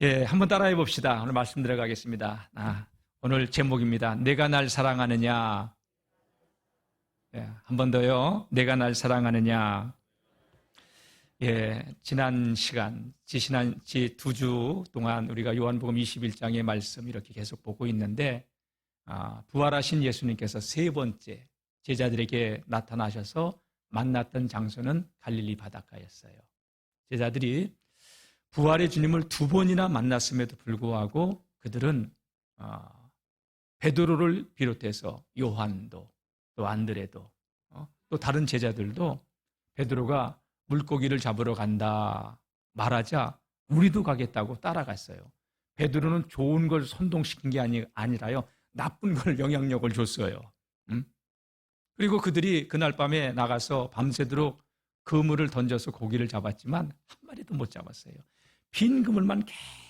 예, 한번 따라해 봅시다. 오늘 말씀 들어가겠습니다. 오늘 제목입니다. 내가 날 사랑하느냐. 예, 한 번 더요. 내가 날 사랑하느냐. 예, 지난 시간, 지난 2주 동안 우리가 요한복음 21장의 말씀 이렇게 계속 보고 있는데, 부활하신 예수님께서 세 번째 제자들에게 나타나셔서 만났던 장소는 갈릴리 바닷가였어요. 제자들이 부활의 주님을 2번이나 만났음에도 불구하고 그들은 베드로를 비롯해서 요한도 또 안드레도 또 다른 제자들도 베드로가 물고기를 잡으러 간다 말하자 우리도 가겠다고 따라갔어요. 베드로는 좋은 걸 선동시킨 게 아니라요, 나쁜 걸 영향력을 줬어요. 그리고 그들이 그날 밤에 나가서 밤새도록 그물을 던져서 고기를 잡았지만 한 마리도 못 잡았어요. 빈 그물만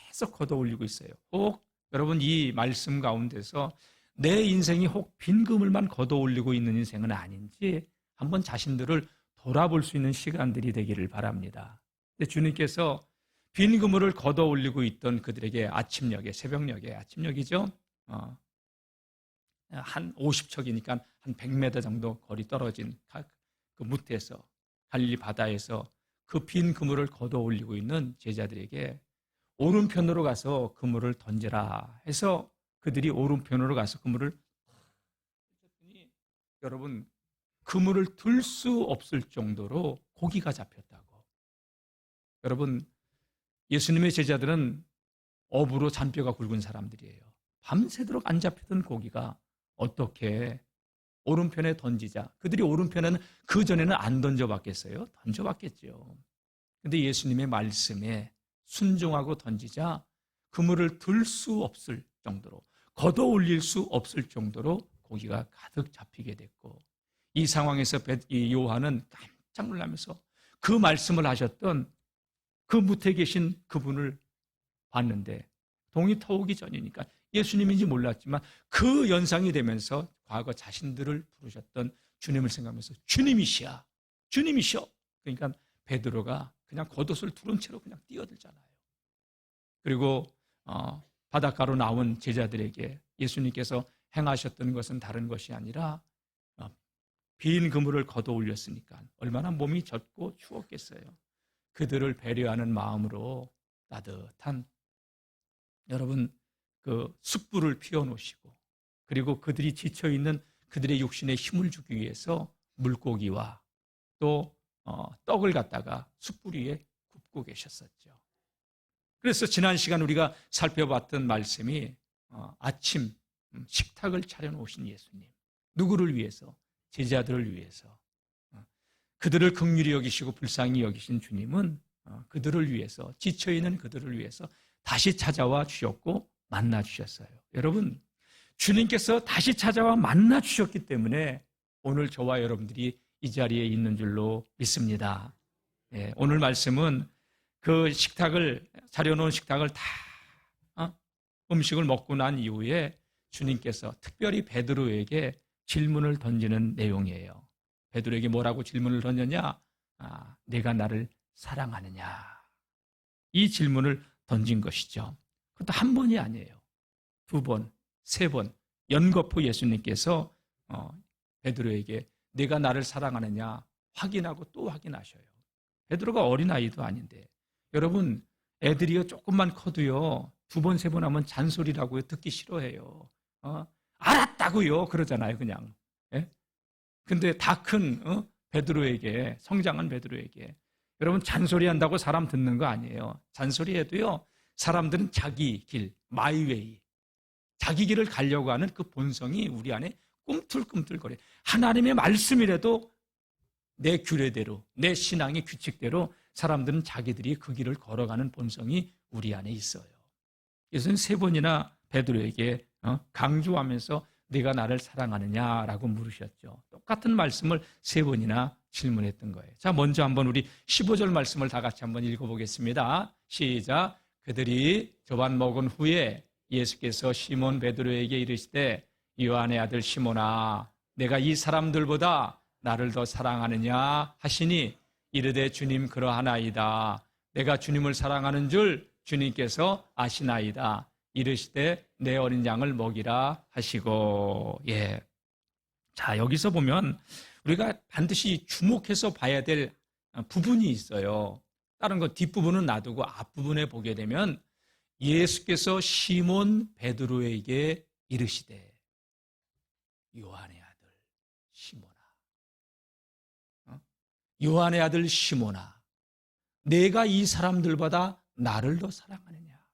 계속 걷어 올리고 있어요. 혹 여러분 이 말씀 가운데서 내 인생이 혹 빈 그물만 걷어 올리고 있는 인생은 아닌지 한번 자신들을 돌아볼 수 있는 시간들이 되기를 바랍니다. 근데 주님께서 빈 그물을 걷어 올리고 있던 그들에게 아침녘에, 새벽녘에, 아침녘이죠. 한 50척이니까 한 100m 정도 거리 떨어진 그 무태에서, 갈릴리 바다에서 그 빈 그물을 걷어 올리고 있는 제자들에게 오른편으로 가서 그물을 던져라 해서 그들이 오른편으로 가서 그물을 던졌더니 여러분 그물을 들 수 없을 정도로 고기가 잡혔다고. 여러분 예수님의 제자들은 어부로 잔뼈가 굵은 사람들이에요. 밤새도록 안 잡히던 고기가 어떻게 오른편에 던지자. 그들이 오른편에는 그전에는 안 던져봤겠어요? 던져봤겠죠. 근데 예수님의 말씀에 순종하고 던지자 그물을 들 수 없을 정도로, 걷어 올릴 수 없을 정도로 고기가 가득 잡히게 됐고, 이 상황에서 이 요한은 깜짝 놀라면서 그 말씀을 하셨던 그 무태에 계신 그분을 봤는데, 동이 터오기 전이니까 예수님인지 몰랐지만 그 연상이 되면서 과거 자신들을 부르셨던 주님을 생각하면서 주님이시여, 주님이시여. 그러니까 베드로가 그냥 겉옷을 두른 채로 그냥 뛰어들잖아요. 그리고 바닷가로 나온 제자들에게 예수님께서 행하셨던 것은 다른 것이 아니라 빈 그물을 걷어 올렸으니까 얼마나 몸이 젖고 추웠겠어요. 그들을 배려하는 마음으로 따뜻한 여러분 그 숯불을 피워놓으시고, 그리고 그들이 지쳐있는 그들의 육신에 힘을 주기 위해서 물고기와 또 떡을 갖다가 숯불 위에 굽고 계셨었죠. 그래서 지난 시간 우리가 살펴봤던 말씀이 아침 식탁을 차려놓으신 예수님, 누구를 위해서? 제자들을 위해서. 그들을 긍휼히 여기시고 불쌍히 여기신 주님은 그들을 위해서, 지쳐있는 그들을 위해서 다시 찾아와 주셨고 만나 주셨어요. 여러분, 주님께서 다시 찾아와 만나 주셨기 때문에 오늘 저와 여러분들이 이 자리에 있는 줄로 믿습니다. 예, 오늘 말씀은 그 식탁을, 차려놓은 식탁을 다 음식을 먹고 난 이후에 주님께서 특별히 베드로에게 질문을 던지는 내용이에요. 베드로에게 뭐라고 질문을 던졌냐? 내가 나를 사랑하느냐? 이 질문을 던진 것이죠. 그것도 한 번이 아니에요. 2번, 3번 연거푸 예수님께서 베드로에게 내가 나를 사랑하느냐 확인하고 또 확인하셔요. 베드로가 어린아이도 아닌데, 여러분 애들이요 조금만 커도요 2번, 3번 하면 잔소리라고요 듣기 싫어해요. 알았다고요 그러잖아요 그냥. 예? 근데 다 큰 베드로에게, 성장한 베드로에게 여러분 잔소리한다고 사람 듣는 거 아니에요. 잔소리해도요 사람들은 자기 길, 마이웨이, 자기 길을 가려고 하는 그 본성이 우리 안에 꿈틀꿈틀거려요. 하나님의 말씀이라도 내 규례대로, 내 신앙의 규칙대로 사람들은 자기들이 그 길을 걸어가는 본성이 우리 안에 있어요. 예수는 3번이나 베드로에게 강조하면서 내가 나를 사랑하느냐라고 물으셨죠. 똑같은 말씀을 3번이나 질문했던 거예요. 자, 먼저 한번 우리 15절 말씀을 다 같이 한번 읽어보겠습니다. 시작. 그들이 저반 먹은 후에 예수께서 시몬 베드로에게 이르시되 요한의 아들 시몬아, 내가 이 사람들보다 나를 더 사랑하느냐 하시니 이르되 주님 그러하나이다. 내가 주님을 사랑하는 줄 주님께서 아시나이다. 이르시되 내 어린 양을 먹이라 하시고. 예. 자, 여기서 보면 우리가 반드시 주목해서 봐야 될 부분이 있어요. 다른 거 뒷부분은 놔두고 앞부분에 보게 되면 예수께서 시몬 베드로에게 이르시되 요한의 아들 시몬아, 요한의 아들 시몬아, 내가 이 사람들보다 나를 더 사랑하느냐?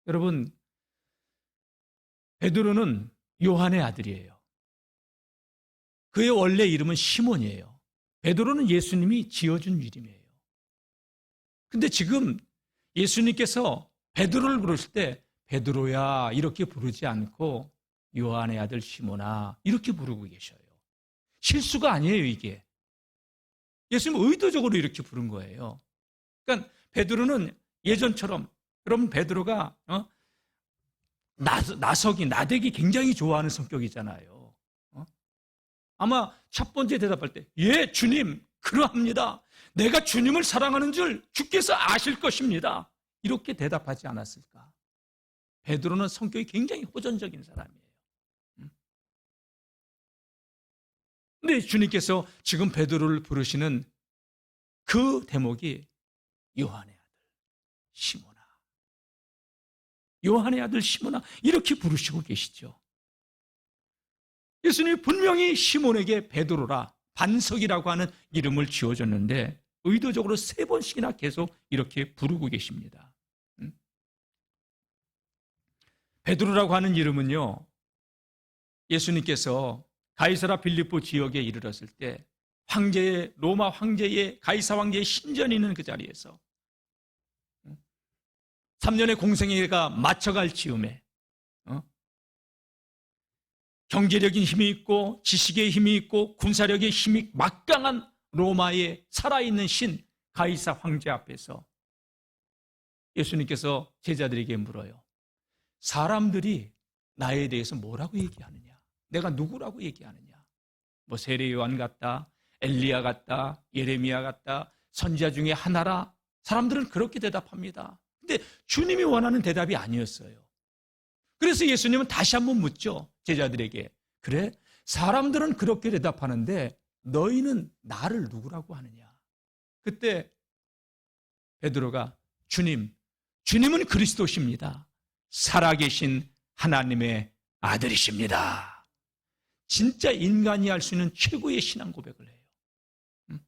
여러분, 베드로는 요한의 아들이에요. 그의 원래 이름은 시몬이에요. 베드로는 예수님이 지어준 이름이에요. 근데 지금 예수님께서 베드로를 부르실 때 베드로야 이렇게 부르지 않고 요한의 아들 시몬아 이렇게 부르고 계셔요. 실수가 아니에요, 이게. 예수님 의도적으로 이렇게 부른 거예요. 그러니까 베드로는 예전처럼, 여러분 베드로가 나대기 굉장히 좋아하는 성격이잖아요. 아마 첫 번째 대답할 때 예, 주님, 그러합니다. 내가 주님을 사랑하는 줄 주께서 아실 것입니다. 이렇게 대답하지 않았을까? 베드로는 성격이 굉장히 호전적인 사람이에요. 근데 주님께서 지금 베드로를 부르시는 그 대목이 요한의 아들 시몬아, 요한의 아들 시몬아 이렇게 부르시고 계시죠. 예수님이 분명히 시몬에게 베드로라, 반석이라고 하는 이름을 지어줬는데 의도적으로 3번씩이나 계속 이렇게 부르고 계십니다. 베드로라고 하는 이름은요, 예수님께서 가이사라 빌립보 지역에 이르렀을 때 로마 황제의 가이사 황제의 신전이 있는 그 자리에서 3년의 공생애가 맞춰갈 즈음에 경제력인 힘이 있고 지식의 힘이 있고 군사력의 힘이 막강한 로마의 살아있는 신 가이사 황제 앞에서 예수님께서 제자들에게 물어요. 사람들이 나에 대해서 뭐라고 얘기하느냐? 내가 누구라고 얘기하느냐? 뭐 세례 요한 같다, 엘리야 같다, 예레미야 같다, 선지자 중에 하나라. 사람들은 그렇게 대답합니다. 근데 주님이 원하는 대답이 아니었어요. 그래서 예수님은 다시 한번 묻죠. 제자들에게. 그래? 사람들은 그렇게 대답하는데 너희는 나를 누구라고 하느냐? 그때 베드로가 주님은 그리스도십니다. 살아계신 하나님의 아들이십니다. 진짜 인간이 할 수 있는 최고의 신앙 고백을 해요.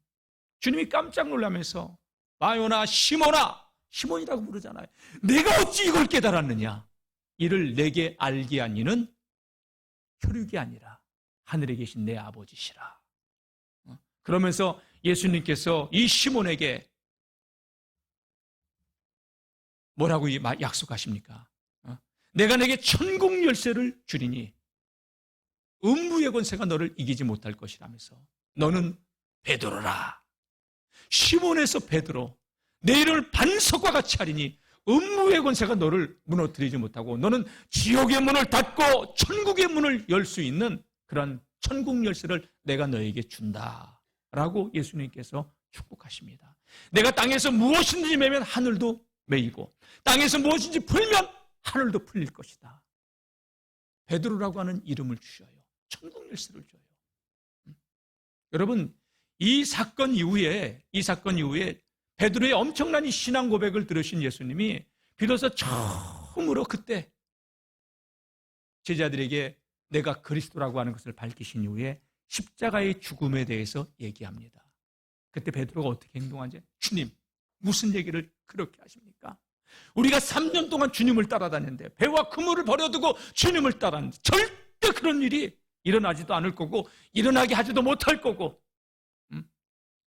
주님이 깜짝 놀라면서 마요나 시몬아, 시몬이라고 부르잖아요. 내가 어찌 이걸 깨달았느냐? 이를 내게 알게 한 이는 혈육이 아니라 하늘에 계신 내 아버지시라. 그러면서 예수님께서 이 시몬에게 뭐라고 약속하십니까? 내가 내게 천국 열쇠를 주리니 음부의 권세가 너를 이기지 못할 것이라면서 너는 베드로라. 시몬에서 베드로, 내 이름을 반석과 같이 하리니 음부의 권세가 너를 무너뜨리지 못하고 너는 지옥의 문을 닫고 천국의 문을 열 수 있는 그런 천국 열쇠를 내가 너에게 준다라고 예수님께서 축복하십니다. 내가 땅에서 무엇이든지 매면 하늘도 매이고 땅에서 무엇인지 풀면 하늘도 풀릴 것이다. 베드로라고 하는 이름을 주셔요. 천국 열쇠를 줘요. 여러분, 이 사건 이후에 베드로의 엄청난 이 신앙 고백을 들으신 예수님이 비로소 처음으로 그때 제자들에게 내가 그리스도라고 하는 것을 밝히신 이후에 십자가의 죽음에 대해서 얘기합니다. 그때 베드로가 어떻게 행동하지? 주님, 무슨 얘기를 그렇게 하십니까? 우리가 3년 동안 주님을 따라다녔는데 배와 그물을 버려두고 주님을 따랐는데 절대 그런 일이 일어나지도 않을 거고 일어나게 하지도 못할 거고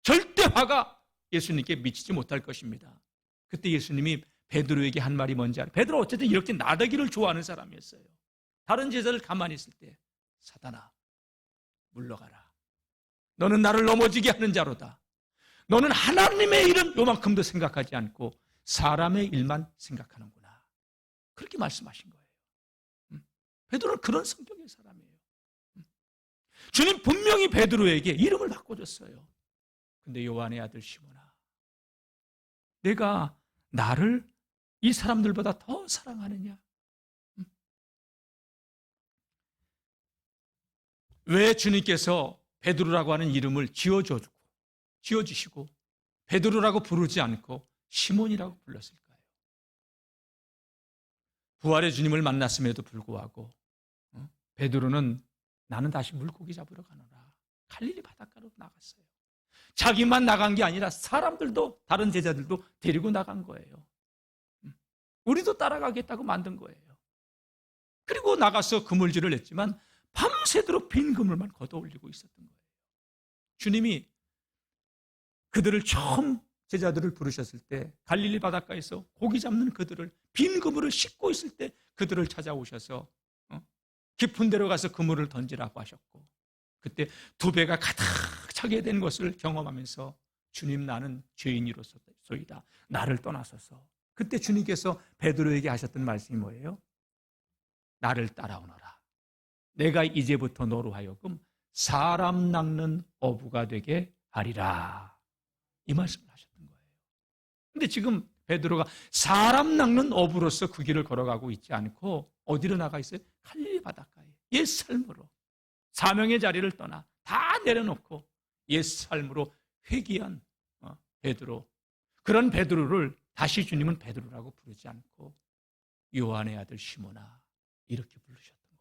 절대 화가 예수님께 미치지 못할 것입니다. 그때 예수님이 베드로에게 한 말이 뭔지 알아요? 베드로 어쨌든 이렇게 나대기를 좋아하는 사람이었어요. 다른 제자들 가만히 있을 때 사단아 물러가라. 너는 나를 넘어지게 하는 자로다. 너는 하나님의 일은 요만큼도 생각하지 않고 사람의 일만 생각하는구나. 그렇게 말씀하신 거예요. 베드로는 그런 성격의 사람이에요. 주님 분명히 베드로에게 이름을 바꿔줬어요. 근데 요한의 아들 시몬아, 내가 나를 이 사람들보다 더 사랑하느냐? 왜 주님께서 베드로라고 하는 이름을 지어주시고 베드로라고 부르지 않고 시몬이라고 불렀을까요? 부활의 주님을 만났음에도 불구하고 베드로는 나는 다시 물고기 잡으러 가노라. 갈릴리 바닷가로 나갔어요. 자기만 나간 게 아니라 사람들도, 다른 제자들도 데리고 나간 거예요. 우리도 따라가겠다고 만든 거예요. 그리고 나가서 그물질을 냈지만 밤새도록 빈 그물만 걷어 올리고 있었던 거예요. 주님이 그들을 처음 제자들을 부르셨을 때 갈릴리 바닷가에서 고기 잡는 그들을, 빈 그물을 싣고 있을 때 그들을 찾아오셔서 깊은 데로 가서 그물을 던지라고 하셨고, 그때 두 배가 가득 차게 된 것을 경험하면서 주님, 나는 죄인이로소이다, 나를 떠나소서. 그때 주님께서 베드로에게 하셨던 말씀이 뭐예요? 나를 따라오너라. 내가 이제부터 너로 하여금 사람 낚는 어부가 되게 하리라. 이 말씀을 하셨던 거예요. 근데 지금 베드로가 사람 낚는 어부로서 그 길을 걸어가고 있지 않고 어디로 나가 있어요? 갈릴리 바닷가에 옛 삶으로, 사명의 자리를 떠나 다 내려놓고 옛 삶으로 회귀한 베드로, 그런 베드로를 다시 주님은 베드로라고 부르지 않고 요한의 아들 시몬아 이렇게 부르셨던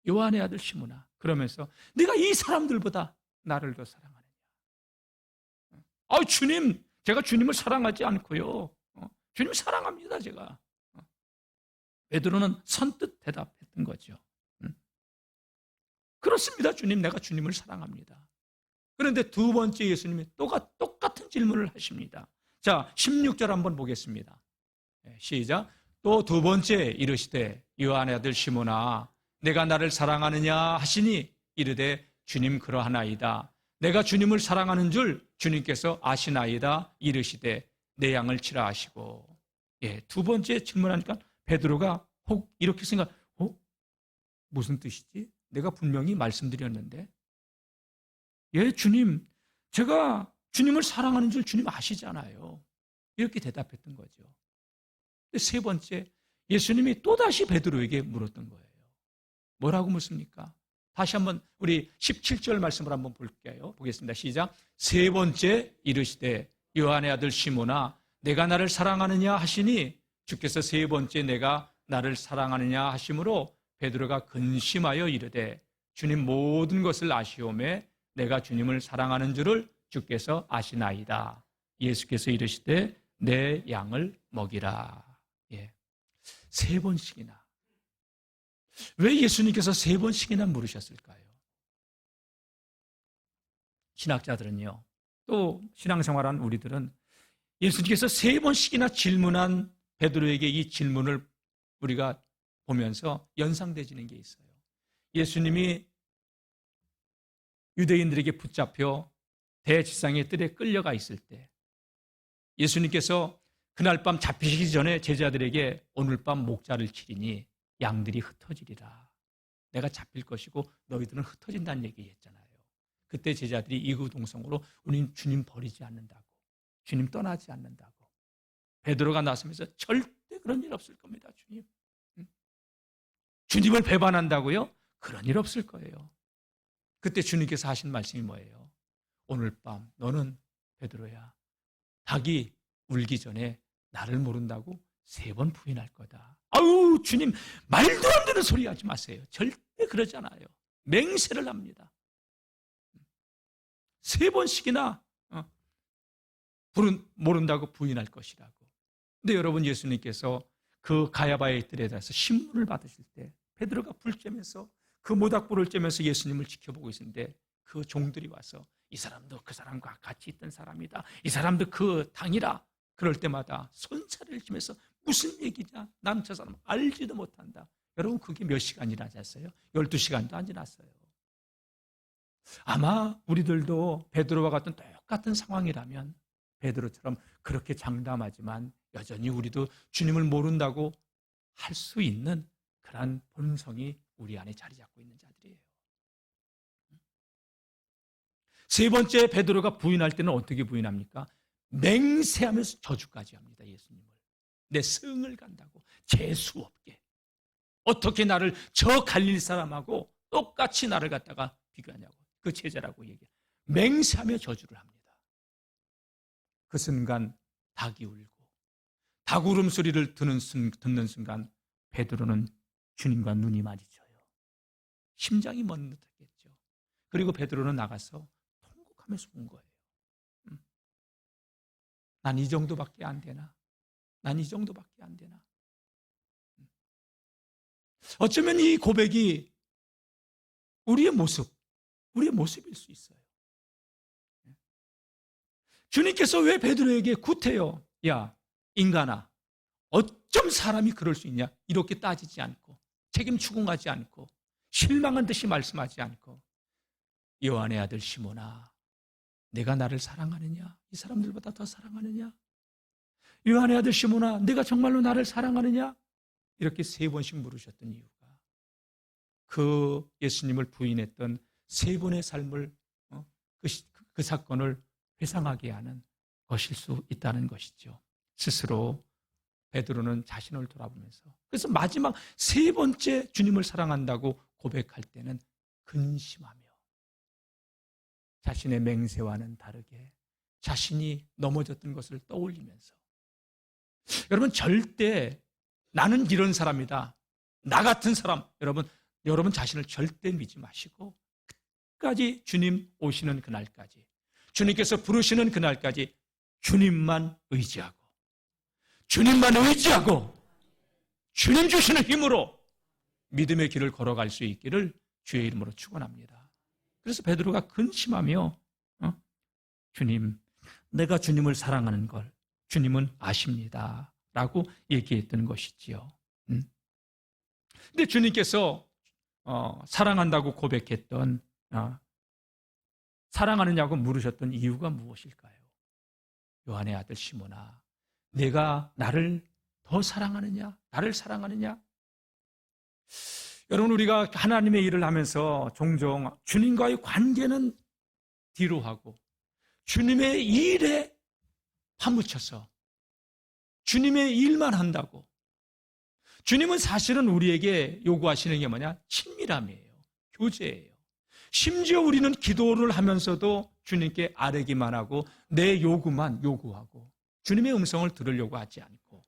거예요. 요한의 아들 시몬아. 그러면서 내가 이 사람들보다 나를 더 사랑하느냐? 주님, 제가 주님을 사랑하지 않고요. 주님 사랑합니다, 제가. 베드로는 선뜻 대답했던 거죠. 그렇습니다, 주님, 내가 주님을 사랑합니다. 그런데 두 번째 예수님이 똑같은 질문을 하십니다. 자, 16절 한번 보겠습니다. 시작. 또 두 번째 이르시되 요한의 아들 시몬아 내가 나를 사랑하느냐 하시니 이르되 주님 그러하나이다. 내가 주님을 사랑하는 줄 주님께서 아시나이다. 이르시되 내 양을 치라 하시고. 두 번째 질문하니까 베드로가 혹 이렇게 생각, 무슨 뜻이지? 내가 분명히 말씀드렸는데, 주님, 제가 주님을 사랑하는 줄 주님 아시잖아요. 이렇게 대답했던 거죠. 세 번째, 예수님이 또다시 베드로에게 물었던 거예요. 뭐라고 묻습니까? 다시 한번 우리 17절 말씀을 한번 볼게요. 보겠습니다. 시작. 세 번째 이르시되 요한의 아들 시몬아 내가 나를 사랑하느냐 하시니 주께서 세 번째 내가 나를 사랑하느냐 하심으로 베드로가 근심하여 이르되 주님 모든 것을 아시오매 내가 주님을 사랑하는 줄을 주께서 아시나이다. 예수께서 이르시되 내 양을 먹이라. 세 번씩이나. 왜 예수님께서 세 번씩이나 물으셨을까요? 신학자들은요, 또 신앙생활한 우리들은 예수님께서 세 번씩이나 질문한 베드로에게 이 질문을 우리가 보면서 연상되지는 게 있어요. 예수님이 유대인들에게 붙잡혀 대지상의 뜰에 끌려가 있을 때 예수님께서 그날 밤 잡히시기 전에 제자들에게 오늘 밤 목자를 치리니 양들이 흩어지리라. 내가 잡힐 것이고 너희들은 흩어진다는 얘기했잖아요. 그때 제자들이 이구동성으로 우리는 주님 버리지 않는다고, 주님 떠나지 않는다고. 베드로가 나서면서 절대 그런 일 없을 겁니다, 주님. 주님을 배반한다고요? 그런 일 없을 거예요. 그때 주님께서 하신 말씀이 뭐예요? 오늘 밤 너는 베드로야, 닭이 울기 전에 나를 모른다고 3번 부인할 거다. 아유, 주님 말도 안 되는 소리 하지 마세요. 절대 그러지 않아요. 맹세를 합니다. 3번씩이나 모른다고 부인할 것이라고. 근데 여러분, 예수님께서 그 가야바의 뜰에 대해서 신문을 받으실 때 베드로가 불 쬐면서 그 모닥불을 쬐면서 예수님을 지켜보고 있는데 그 종들이 와서 이 사람도 그 사람과 같이 있던 사람이다, 이 사람도 그 당이라. 그럴 때마다 손차를 쥐면서 무슨 얘기냐, 난 저 사람 알지도 못한다. 여러분, 그게 몇 시간이나 잤어요? 12시간도 안 지났어요. 아마 우리들도 베드로와 같은 똑같은 상황이라면 베드로처럼 그렇게 장담하지만 여전히 우리도 주님을 모른다고 할 수 있는 그런 본성이 우리 안에 자리 잡고 있는 자들이에요. 세 번째, 베드로가 부인할 때는 어떻게 부인합니까? 맹세하면서 저주까지 합니다. 예수님을. 내 성을 간다고 재수 없게. 어떻게 나를 저 갈릴 사람하고 똑같이 나를 갖다가 비교하냐고. 그 제자라고 얘기해요. 맹세하며 저주를 합니다. 그 순간 닭이 울고 닭 울음소리를 듣는 순간 베드로는 주님과 눈이 마주쳐요. 심장이 멎는다겠죠. 그리고 베드로는 나가서 통곡하면서 운 거예요. 난 이 정도밖에 안 되나? 난 이 정도밖에 안 되나? 어쩌면 이 고백이 우리의 모습일 수 있어요. 주님께서 왜 베드로에게 구태여, 야 인간아, 어쩜 사람이 그럴 수 있냐? 이렇게 따지지 않고 책임 추궁하지 않고 실망한 듯이 말씀하지 않고, 요한의 아들 시몬아, 내가 나를 사랑하느냐? 이 사람들보다 더 사랑하느냐? 요한의 아들 시몬아, 내가 정말로 나를 사랑하느냐? 이렇게 3번씩 물으셨던 이유가 그 예수님을 부인했던 3번의 삶을, 그 사건을 회상하게 하는 것일 수 있다는 것이죠. 스스로 베드로는 자신을 돌아보면서, 그래서 마지막 3번째 주님을 사랑한다고 고백할 때는 근심하며 자신의 맹세와는 다르게 자신이 넘어졌던 것을 떠올리면서, 여러분 절대 나는 이런 사람이다, 나 같은 사람, 여러분 자신을 절대 믿지 마시고 끝까지 주님 오시는 그날까지, 주님께서 부르시는 그날까지 주님만 의지하고 주님 주시는 힘으로 믿음의 길을 걸어갈 수 있기를 주의 이름으로 축원합니다. 그래서 베드로가 근심하며 주님, 내가 주님을 사랑하는 걸 주님은 아십니다 라고 얘기했던 것이지요. 근데 주님께서 사랑한다고 고백했던, 사랑하느냐고 물으셨던 이유가 무엇일까요? 요한의 아들 시몬아, 내가 나를 더 사랑하느냐? 나를 사랑하느냐? 여러분, 우리가 하나님의 일을 하면서 종종 주님과의 관계는 뒤로 하고 주님의 일에 파묻혀서 주님의 일만 한다고. 주님은 사실은 우리에게 요구하시는 게 뭐냐? 친밀함이에요. 교제예요. 심지어 우리는 기도를 하면서도 주님께 아뢰기만 하고 내 요구만 요구하고 주님의 음성을 들으려고 하지 않고,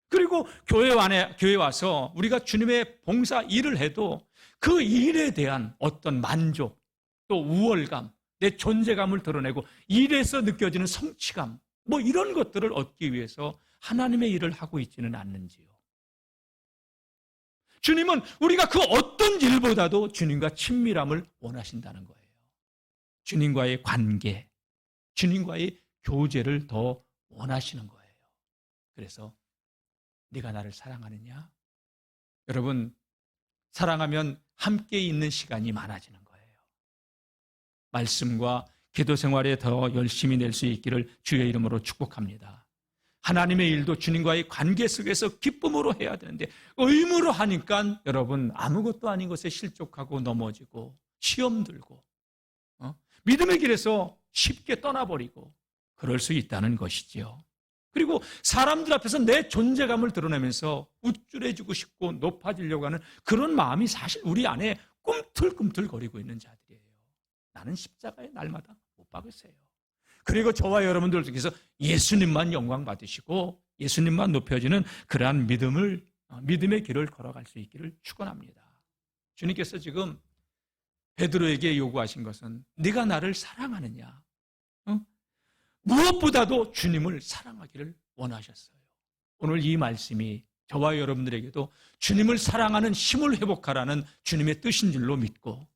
그리고 교회 와서 우리가 주님의 봉사 일을 해도 그 일에 대한 어떤 만족, 또 우월감, 내 존재감을 드러내고 일에서 느껴지는 성취감, 이런 것들을 얻기 위해서 하나님의 일을 하고 있지는 않는지요. 주님은 우리가 그 어떤 일보다도 주님과 친밀함을 원하신다는 거예요. 주님과의 관계, 주님과의 교제를 더 원하시는 거예요. 그래서 네가 나를 사랑하느냐? 여러분, 사랑하면 함께 있는 시간이 많아지는 거예요. 말씀과 기도 생활에 더 열심히 낼 수 있기를 주의 이름으로 축복합니다. 하나님의 일도 주님과의 관계 속에서 기쁨으로 해야 되는데 의무로 하니까 여러분 아무것도 아닌 것에 실족하고 넘어지고 시험 들고 믿음의 길에서 쉽게 떠나버리고 그럴 수 있다는 것이지요. 그리고 사람들 앞에서 내 존재감을 드러내면서 우쭐해지고 싶고 높아지려고 하는 그런 마음이 사실 우리 안에 꿈틀꿈틀거리고 있는 자들이에요. 나는 십자가에 날마다 못 박으세요. 그리고 저와 여러분들 중에서 예수님만 영광 받으시고 예수님만 높여지는 그러한 믿음의 길을 걸어갈 수 있기를 축원합니다. 주님께서 지금 베드로에게 요구하신 것은 네가 나를 사랑하느냐? 무엇보다도 주님을 사랑하기를 원하셨어요. 오늘 이 말씀이 저와 여러분들에게도 주님을 사랑하는 힘을 회복하라는 주님의 뜻인 줄로 믿고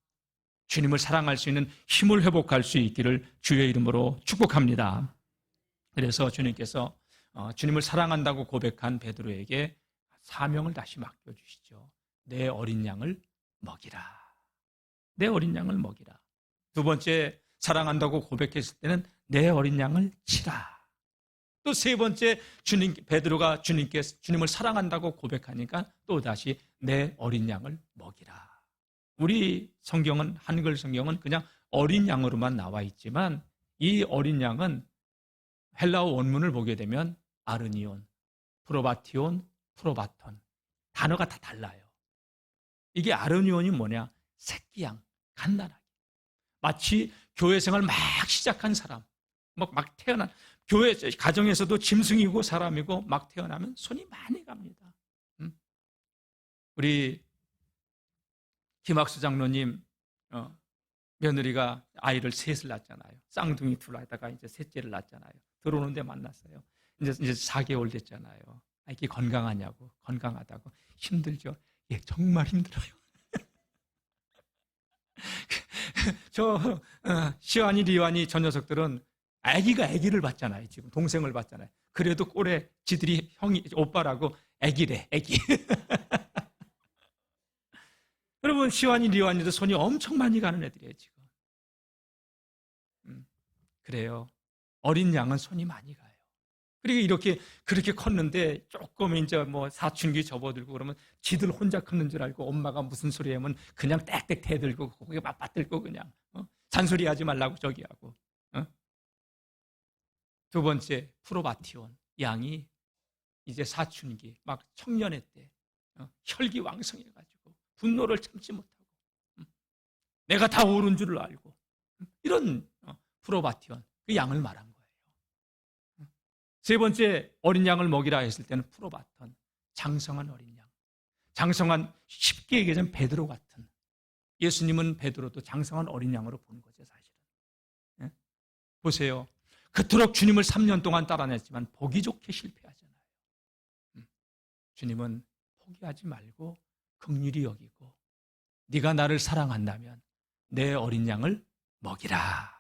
주님을 사랑할 수 있는 힘을 회복할 수 있기를 주의 이름으로 축복합니다. 그래서 주님께서 주님을 사랑한다고 고백한 베드로에게 사명을 다시 맡겨주시죠. 내 어린 양을 먹이라. 내 어린 양을 먹이라. 두 번째, 사랑한다고 고백했을 때는 내 어린 양을 치라. 또 세 번째, 베드로가 주님을 사랑한다고 고백하니까 또 다시 내 어린 양을 먹이라. 우리 성경은, 한글 성경은 그냥 어린 양으로만 나와 있지만 이 어린 양은 헬라어 원문을 보게 되면 아르니온, 프로바티온, 프로바톤 단어가 다 달라요. 이게 아르니온이 뭐냐? 새끼양, 갓난아기. 마치 교회 생활 막 시작한 사람, 막 태어난, 교회, 가정에서도 짐승이고 사람이고 막 태어나면 손이 많이 갑니다. 우리 김학수 장로님, 며느리가 아이를 셋을 낳았잖아요. 쌍둥이 둘 하다가 이제 셋째를 낳았잖아요. 들어오는데 만났어요. 이제 4개월 됐잖아요. 이게 건강하냐고, 건강하다고. 힘들죠? 예, 정말 힘들어요. 시완이, 리완이 저 녀석들은 아기를 봤잖아요. 지금 동생을 봤잖아요. 그래도 꼴에 지들이 형이, 오빠라고 아기래, 아기. 여러분, 시완이, 리완이도 손이 엄청 많이 가는 애들이에요, 지금. 그래요. 어린 양은 손이 많이 가요. 그리고 그렇게 컸는데 조금 이제 뭐 사춘기 접어들고 그러면 지들 혼자 컸는 줄 알고 엄마가 무슨 소리 하면 그냥 땡땡 대들고 거기에 맞받들고 그냥 잔소리 하지 말라고 저기 하고. 두 번째, 프로바티온 양이 이제 사춘기 막 청년의 때 혈기왕성해가지고 분노를 참지 못하고 내가 다 옳은 줄을 알고 이런 프로바티온 그 양을 말한 거예요. 세 번째, 어린 양을 먹이라 했을 때는 프로바톤, 장성한 어린 양. 장성한, 쉽게 얘기하자면 베드로 같은. 예수님은 베드로도 장성한 어린 양으로 보는 거죠, 사실은. 예? 보세요. 그토록 주님을 3년 동안 따라냈지만 보기 좋게 실패하잖아요. 주님은 포기하지 말고 긍휼히 여기고 네가 나를 사랑한다면 내 어린 양을 먹이라.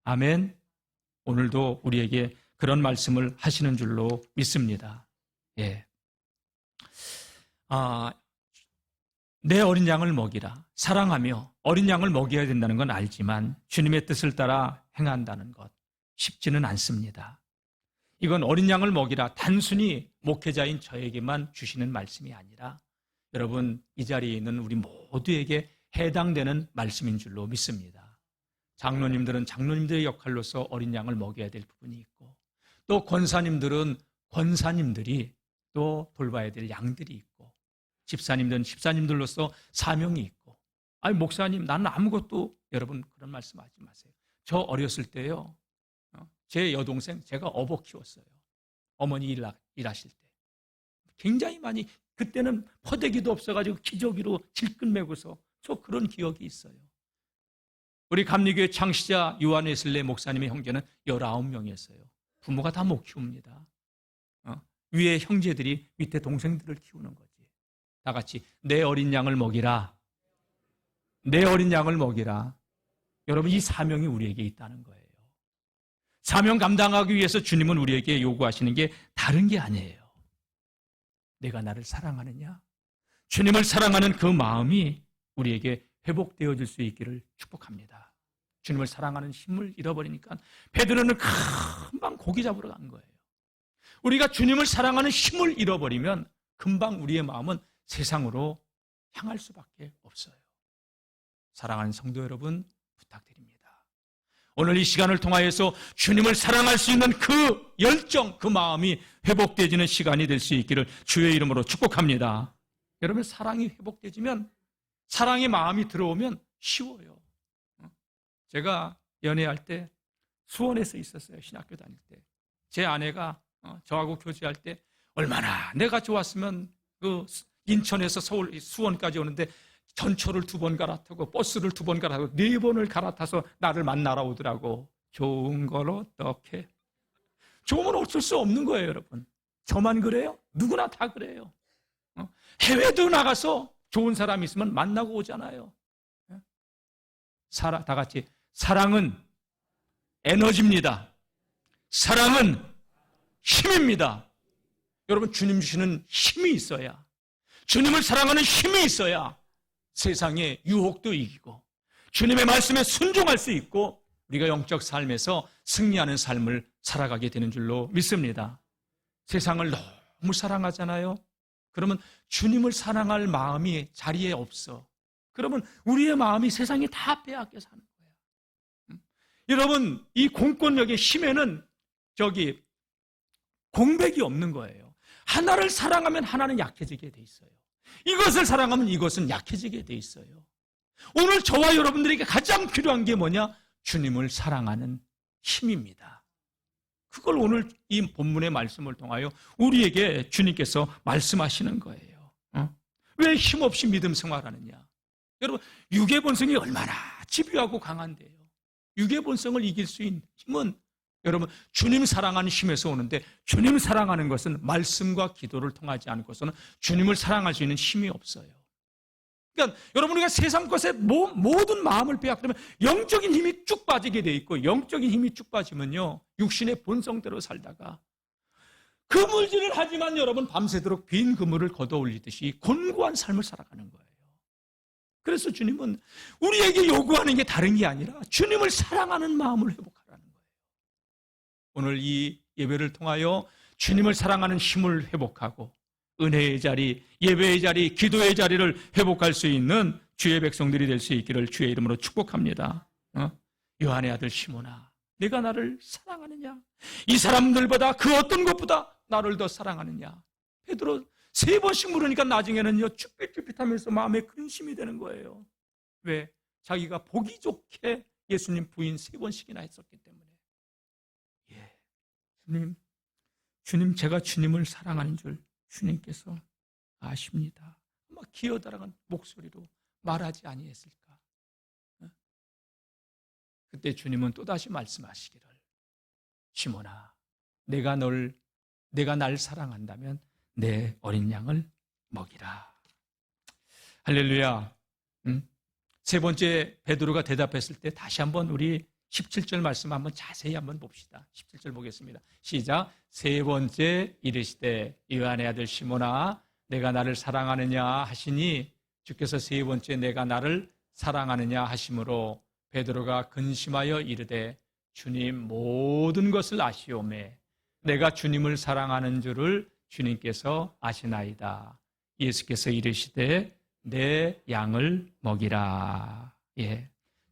아멘. 오늘도 우리에게 그런 말씀을 하시는 줄로 믿습니다. 예. 내 어린 양을 먹이라. 사랑하며 어린 양을 먹여야 된다는 건 알지만 주님의 뜻을 따라 행한다는 것 쉽지는 않습니다. 이건 어린 양을 먹이라 단순히 목회자인 저에게만 주시는 말씀이 아니라 여러분, 이 자리에 있는 우리 모두에게 해당되는 말씀인 줄로 믿습니다. 장로님들은 장로님들의 역할로서 어린 양을 먹여야 될 부분이 있고 또 권사님들은 권사님들이 또 돌봐야 될 양들이 있고 집사님들은 집사님들로서 사명이 있고 아니 목사님 나는 아무것도 여러분 그런 말씀하지 마세요. 저 어렸을 때요. 제 여동생 제가 어버 키웠어요. 어머니 일하실 때. 굉장히 많이 그때는 포대기도 없어가지고 기저귀로 질끈 매고서 저 그런 기억이 있어요. 우리 감리교회 창시자 요한웨슬레 목사님의 형제는 19명이었어요. 부모가 다 못 키웁니다. 위에 형제들이 밑에 동생들을 키우는 거지. 다 같이 내 어린 양을 먹이라. 내 어린 양을 먹이라. 여러분 이 사명이 우리에게 있다는 거예요. 사명 감당하기 위해서 주님은 우리에게 요구하시는 게 다른 게 아니에요. 내가 나를 사랑하느냐? 주님을 사랑하는 그 마음이 우리에게 회복되어질 수 있기를 축복합니다. 주님을 사랑하는 힘을 잃어버리니까 베드로는 금방 고기 잡으러 간 거예요. 우리가 주님을 사랑하는 힘을 잃어버리면 금방 우리의 마음은 세상으로 향할 수밖에 없어요. 사랑하는 성도 여러분 부탁드립니다. 오늘 이 시간을 통하여서 주님을 사랑할 수 있는 그 열정, 그 마음이 회복되어지는 시간이 될 수 있기를 주의 이름으로 축복합니다. 여러분 사랑이 회복되지면 사랑의 마음이 들어오면 쉬워요. 제가 연애할 때 수원에서 있었어요. 신학교 다닐 때. 제 아내가 저하고 교제할 때 얼마나 내가 좋았으면 그 인천에서 서울 수원까지 오는데 전철을 2번 갈아타고 버스를 2번 갈아타고 4번을 갈아타서 나를 만나러 오더라고. 좋은 걸 어떻게? 좋으면 어쩔 수 없는 거예요, 여러분. 저만 그래요? 누구나 다 그래요. 해외도 나가서 좋은 사람이 있으면 만나고 오잖아요. 다 같이 사랑은 에너지입니다. 사랑은 힘입니다. 여러분 주님 주시는 힘이 있어야 주님을 사랑하는 힘이 있어야 세상의 유혹도 이기고 주님의 말씀에 순종할 수 있고 우리가 영적 삶에서 승리하는 삶을 살아가게 되는 줄로 믿습니다. 세상을 너무 사랑하잖아요. 그러면 주님을 사랑할 마음이 자리에 없어. 그러면 우리의 마음이 세상에 다 빼앗겨 사는 거야. 여러분, 이 공권력의 힘에는 공백이 없는 거예요. 하나를 사랑하면 하나는 약해지게 돼 있어요. 이것을 사랑하면 이것은 약해지게 돼 있어요. 오늘 저와 여러분들에게 가장 필요한 게 뭐냐? 주님을 사랑하는 힘입니다. 그걸 오늘 이 본문의 말씀을 통하여 우리에게 주님께서 말씀하시는 거예요. 왜 힘없이 믿음 생활하느냐? 여러분, 육의 본성이 얼마나 집요하고 강한데요. 육의 본성을 이길 수 있는 힘은 여러분, 주님 사랑하는 힘에서 오는데, 주님 사랑하는 것은 말씀과 기도를 통하지 않고서는 주님을 사랑할 수 있는 힘이 없어요. 그러니까 여러분, 우리가 세상 것에 모든 마음을 빼앗기면 영적인 힘이 쭉 빠지게 돼 있고, 영적인 힘이 쭉 빠지면요, 육신의 본성대로 살다가 그물질을 하지만 여러분, 밤새도록 빈 그물을 걷어 올리듯이 곤고한 삶을 살아가는 거예요. 그래서 주님은 우리에게 요구하는 게 다른 게 아니라 주님을 사랑하는 마음을 회복하라는 거예요. 오늘 이 예배를 통하여 주님을 사랑하는 힘을 회복하고 은혜의 자리, 예배의 자리, 기도의 자리를 회복할 수 있는 주의 백성들이 될 수 있기를 주의 이름으로 축복합니다. 요한의 아들 시몬아, 내가 나를 사랑하느냐? 이 사람들보다 그 어떤 것보다 나를 더 사랑하느냐? 베드로 3번씩 물으니까 나중에는요, 쭈삣쭈삣하면서 마음에 근심이 되는 거예요. 왜? 자기가 보기 좋게 예수님 부인 3번씩이나 했었기 때문에. 주님, 제가 주님을 사랑하는 줄 주님께서 아십니다. 막 기어다라간 목소리로 말하지 아니했을까? 그때 주님은 또다시 말씀하시기를, 시몬아, 내가 날 사랑한다면 내 어린 양을 먹이라. 할렐루야. 3번째 베드로가 대답했을 때 다시 한번 우리 17절 말씀 한번 자세히 한번 봅시다. 17절 보겠습니다. 시작. 3번째 이르시되 요한의 아들 시몬아, 내가 나를 사랑하느냐 하시니 주께서 3번째 내가 나를 사랑하느냐 하심으로 베드로가 근심하여 이르되 주님, 모든 것을 아시오매 내가 주님을 사랑하는 줄을 주님께서 아시나이다. 예수께서 이르시되 내 양을 먹이라.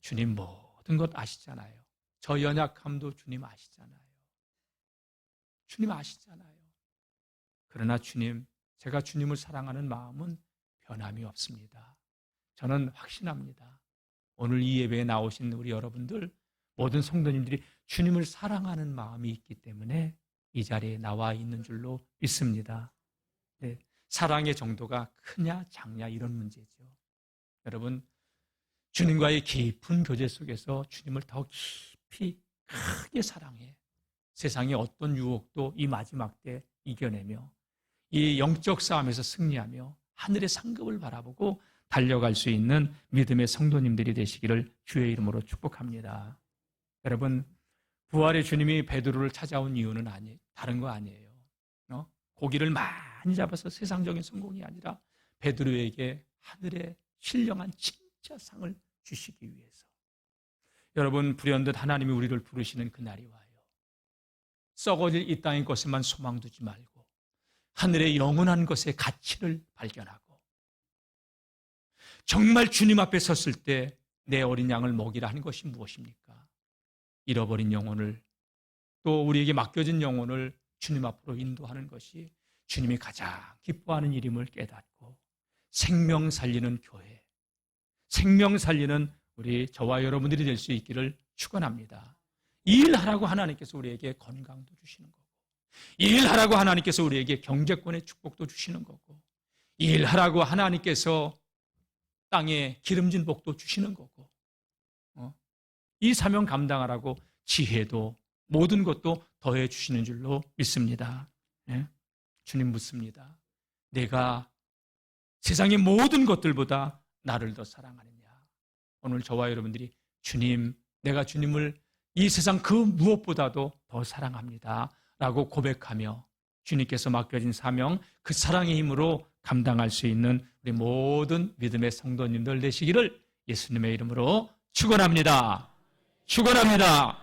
주님 모든 것 아시잖아요. 저 연약함도 주님 아시잖아요. 주님 아시잖아요. 그러나 주님, 제가 주님을 사랑하는 마음은 변함이 없습니다. 저는 확신합니다. 오늘 이 예배에 나오신 우리 여러분들, 모든 성도님들이 주님을 사랑하는 마음이 있기 때문에 이 자리에 나와 있는 줄로 믿습니다. 사랑의 정도가 크냐 작냐 이런 문제죠. 여러분, 주님과의 깊은 교제 속에서 주님을 더 깊이 크게 사랑해 세상의 어떤 유혹도 이 마지막 때 이겨내며 이 영적 싸움에서 승리하며 하늘의 상급을 바라보고 달려갈 수 있는 믿음의 성도님들이 되시기를 주의 이름으로 축복합니다. 여러분, 부활의 주님이 베드로를 찾아온 이유는 다른 거 아니에요. 고기를 많이 잡아서 세상적인 성공이 아니라 베드로에게 하늘의 신령한 진짜 상을 주시기 위해서. 여러분, 불현듯 하나님이 우리를 부르시는 그날이 와요. 썩어질 이 땅의 것에만 소망 두지 말고 하늘의 영원한 것의 가치를 발견하고 정말 주님 앞에 섰을 때 내 어린 양을 먹이라 하는 것이 무엇입니까? 잃어버린 영혼을, 또 우리에게 맡겨진 영혼을 주님 앞으로 인도하는 것이 주님이 가장 기뻐하는 일임을 깨닫고 생명 살리는 교회, 생명 살리는 우리 저와 여러분들이 될 수 있기를 축원합니다. 이 일하라고 하나님께서 우리에게 건강도 주시는 거고, 이 일하라고 하나님께서 우리에게 경제권의 축복도 주시는 거고, 이 일하라고 하나님께서 땅에 기름진 복도 주시는 거고, 이 사명 감당하라고 지혜도 모든 것도 더해 주시는 줄로 믿습니다. 주님 묻습니다. 내가 세상의 모든 것들보다 나를 더 사랑하느냐? 오늘 저와 여러분들이 주님, 내가 주님을 이 세상 그 무엇보다도 더 사랑합니다 라고 고백하며 주님께서 맡겨진 사명, 그 사랑의 힘으로 감당할 수 있는 우리 모든 믿음의 성도님들 되시기를 예수님의 이름으로 축원합니다. 축원합니다.